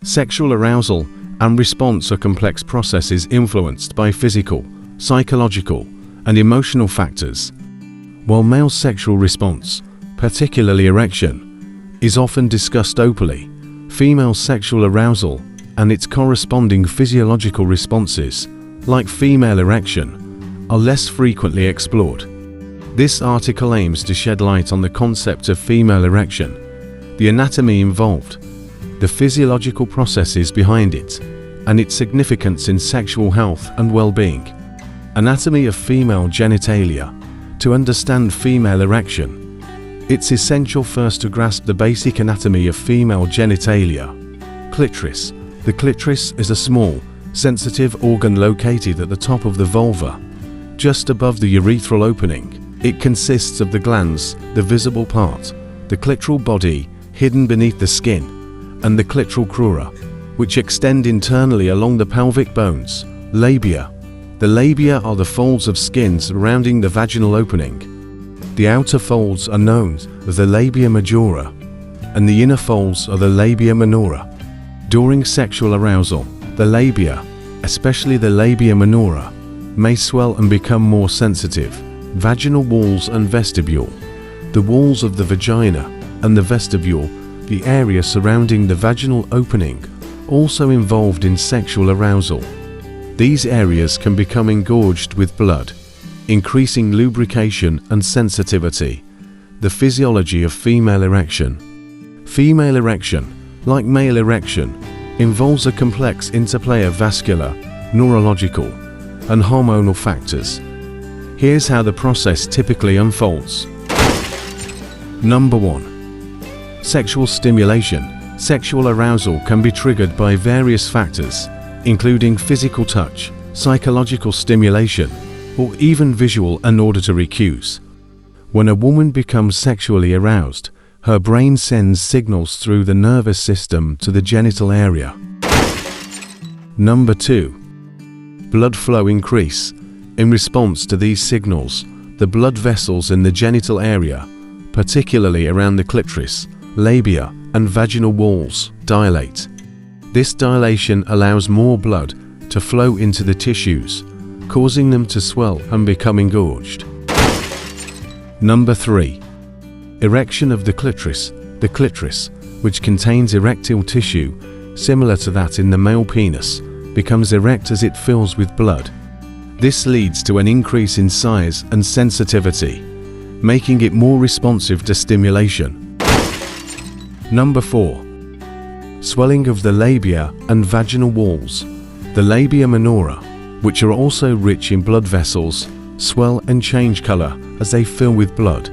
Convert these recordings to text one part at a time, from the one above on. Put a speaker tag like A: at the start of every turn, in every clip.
A: Sexual arousal and response are complex processes influenced by physical, psychological, and emotional factors. While male sexual response, particularly erection, is often discussed openly, female sexual arousal and its corresponding physiological responses, like female erection, are less frequently explored. This article aims to shed light on the concept of female erection, the anatomy involved, the physiological processes behind it, and its significance in sexual health and well-being. Anatomy of female genitalia. To understand female erection, it's essential first to grasp the basic anatomy of female genitalia. Clitoris. The clitoris is a small, sensitive organ located at the top of the vulva, just above the urethral opening. It consists of the glans, the visible part, the clitoral body, hidden beneath the skin, and the clitoral crura, which extend internally along the pelvic bones. Labia. The labia are the folds of skin surrounding the vaginal opening. The outer folds are known as the labia majora, and the inner folds are the labia minora. During sexual arousal, the labia, especially the labia minora, may swell and become more sensitive. Vaginal walls and vestibule. The walls of the vagina and the vestibule, the area surrounding the vaginal opening, also involved in sexual arousal. These areas can become engorged with blood, increasing lubrication and sensitivity. The physiology of female erection. Female erection, like male erection, involves a complex interplay of vascular, neurological, and hormonal factors. Here's how the process typically unfolds. Number 1. Sexual stimulation. Sexual arousal can be triggered by various factors, including physical touch, psychological stimulation, or even visual and auditory cues. When a woman becomes sexually aroused, her brain sends signals through the nervous system to the genital area. Number 2. Blood flow increase. In response to these signals, the blood vessels in the genital area, particularly around the clitoris, labia, and vaginal walls, dilate. This dilation allows more blood to flow into the tissues, causing them to swell and become engorged. Number 3. Erection of the clitoris. The clitoris, which contains erectile tissue, similar to that in the male penis, becomes erect as it fills with blood. This leads to an increase in size and sensitivity, making it more responsive to stimulation. Number 4. Swelling of the labia and vaginal walls. The labia minora, which are also rich in blood vessels, swell and change color as they fill with blood.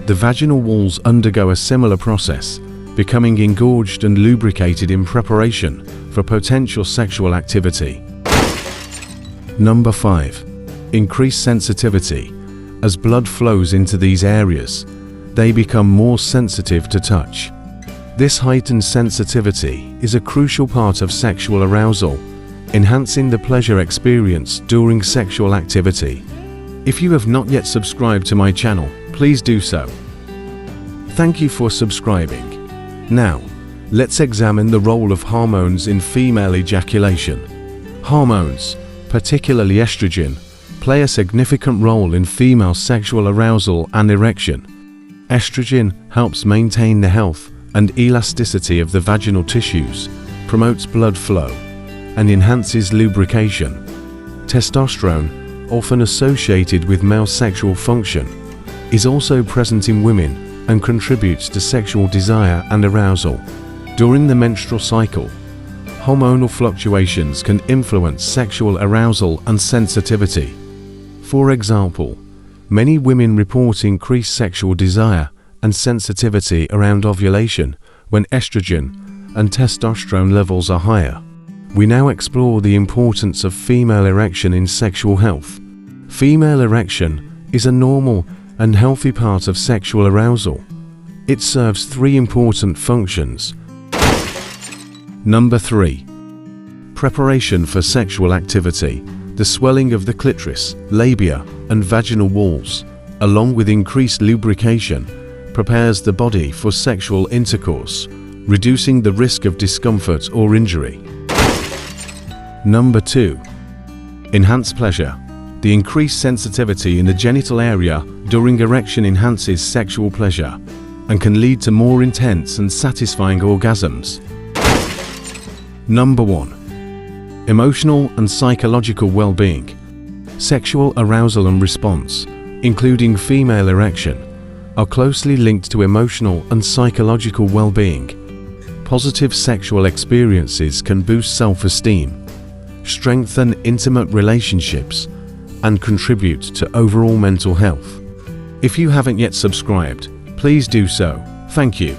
A: The vaginal walls undergo a similar process, becoming engorged and lubricated in preparation for potential sexual activity. Number 5. Increased sensitivity. As blood flows into these areas, they become more sensitive to touch. This heightened sensitivity is a crucial part of sexual arousal, enhancing the pleasure experience during sexual activity. If you have not yet subscribed to my channel, please do so. Thank you for subscribing. Now, let's examine the role of hormones in female ejaculation. Hormones, particularly estrogen, play a significant role in female sexual arousal and erection. Estrogen helps maintain the health and elasticity of the vaginal tissues, promotes blood flow, and enhances lubrication. Testosterone, often associated with male sexual function, is also present in women and contributes to sexual desire and arousal. During the menstrual cycle, hormonal fluctuations can influence sexual arousal and sensitivity. For example, many women report increased sexual desire and sensitivity around ovulation when estrogen and testosterone levels are higher. We now explore the importance of female erection in sexual health. Female erection is a normal and healthy part of sexual arousal. It serves 3 important functions. Number 3. Preparation for sexual activity. The swelling of the clitoris, labia, and vaginal walls, along with increased lubrication, prepares the body for sexual intercourse. reducing the risk of discomfort or injury. Number 2. Enhanced pleasure. The increased sensitivity in the genital area during erection enhances sexual pleasure and can lead to more intense and satisfying orgasms. Number 1. Emotional and psychological well-being. Sexual arousal and response, including female erection, are closely linked to emotional and psychological well-being. Positive sexual experiences can boost self-esteem, strengthen intimate relationships, and contribute to overall mental health. If you haven't yet subscribed, please do so. Thank you.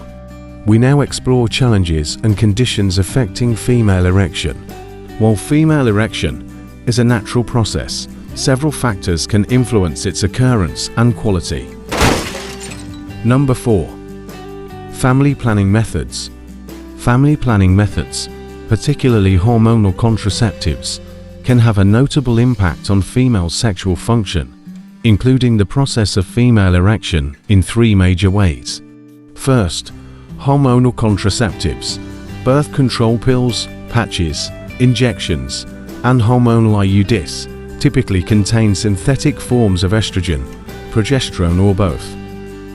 A: We now explore challenges and conditions affecting female erection. While female erection is a natural process, several factors can influence its occurrence and quality. Number 4. Family planning methods. Family planning methods, particularly hormonal contraceptives, can have a notable impact on female sexual function, including the process of female erection in 3 major ways. First, hormonal contraceptives, birth control pills, patches, injections, and hormonal IUDs typically contain synthetic forms of estrogen, progesterone, or both.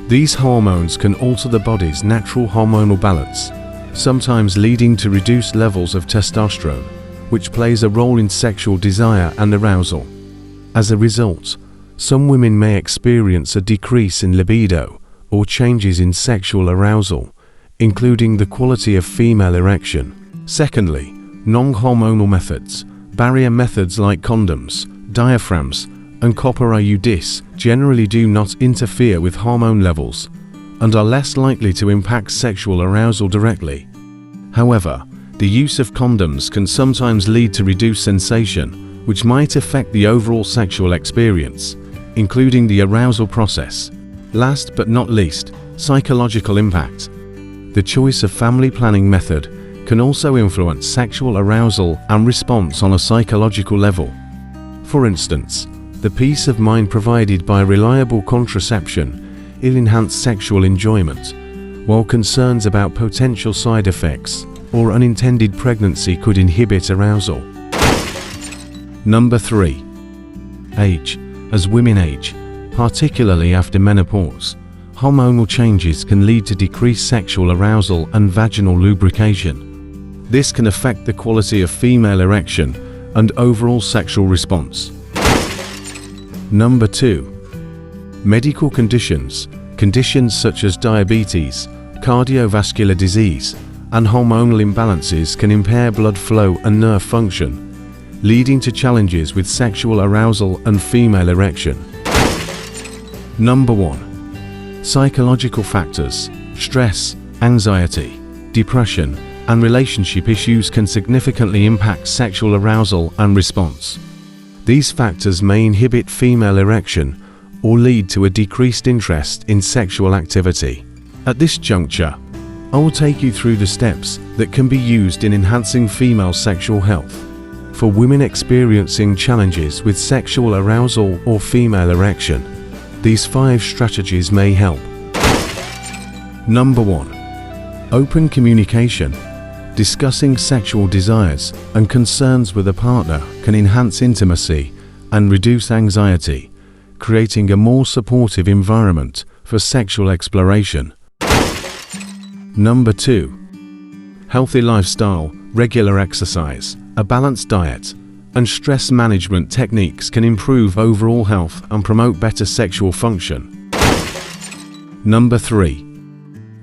A: These hormones can alter the body's natural hormonal balance, sometimes leading to reduced levels of testosterone, which plays a role in sexual desire and arousal. As a result, some women may experience a decrease in libido or changes in sexual arousal, including the quality of female erection. Secondly, non-hormonal methods. Barrier methods like condoms, diaphragms, and copper IUDs generally do not interfere with hormone levels and are less likely to impact sexual arousal directly. However, the use of condoms can sometimes lead to reduced sensation, which might affect the overall sexual experience, including the arousal process. Last but not least, psychological impact. The choice of family planning method can also influence sexual arousal and response on a psychological level. For instance, the peace of mind provided by reliable contraception will enhance sexual enjoyment, while concerns about potential side effects or unintended pregnancy could inhibit arousal. Number 3. Age. As women age, particularly after menopause, hormonal changes can lead to decreased sexual arousal and vaginal lubrication. This can affect the quality of female erection and overall sexual response. Number 2. Medical conditions. Conditions such as diabetes, cardiovascular disease, and hormonal imbalances can impair blood flow and nerve function, leading to challenges with sexual arousal and female erection. Number 1. Psychological factors. Stress, anxiety, depression, and relationship issues can significantly impact sexual arousal and response. These factors may inhibit female erection or lead to a decreased interest in sexual activity. At this juncture, I will take you through the steps that can be used in enhancing female sexual health. For women experiencing challenges with sexual arousal or female erection, these 5 strategies may help. Number 1. Open communication. Discussing sexual desires and concerns with a partner can enhance intimacy and reduce anxiety, creating a more supportive environment for sexual exploration. Number 2. Healthy lifestyle. Regular exercise, a balanced diet, and stress management techniques can improve overall health and promote better sexual function. Number 3.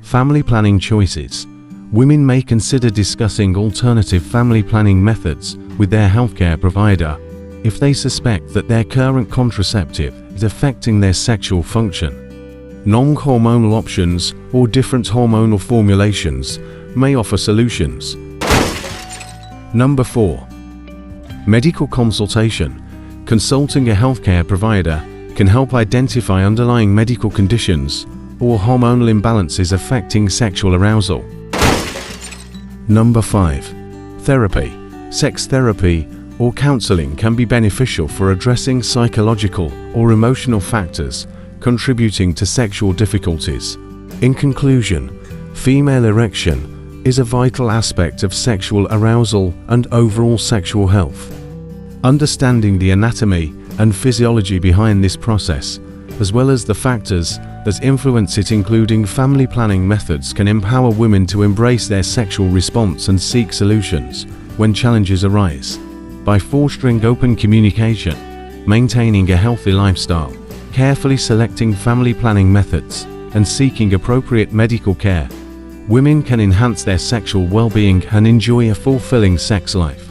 A: Family planning choices. Women may consider discussing alternative family planning methods with their healthcare provider if they suspect that their current contraceptive is affecting their sexual function. Non-hormonal options or different hormonal formulations may offer solutions. Number 4. Medical consultation. Consulting a healthcare provider can help identify underlying medical conditions or hormonal imbalances affecting sexual arousal. Number 5. Therapy. Sex therapy or counseling can be beneficial for addressing psychological or emotional factors contributing to sexual difficulties. In conclusion, female erection is a vital aspect of sexual arousal and overall sexual health. Understanding the anatomy and physiology behind this process, as well as the factors that influence it, including family planning methods, can empower women to embrace their sexual response and seek solutions when challenges arise. By fostering open communication, maintaining a healthy lifestyle, carefully selecting family planning methods, and seeking appropriate medical care, women can enhance their sexual well-being and enjoy a fulfilling sex life.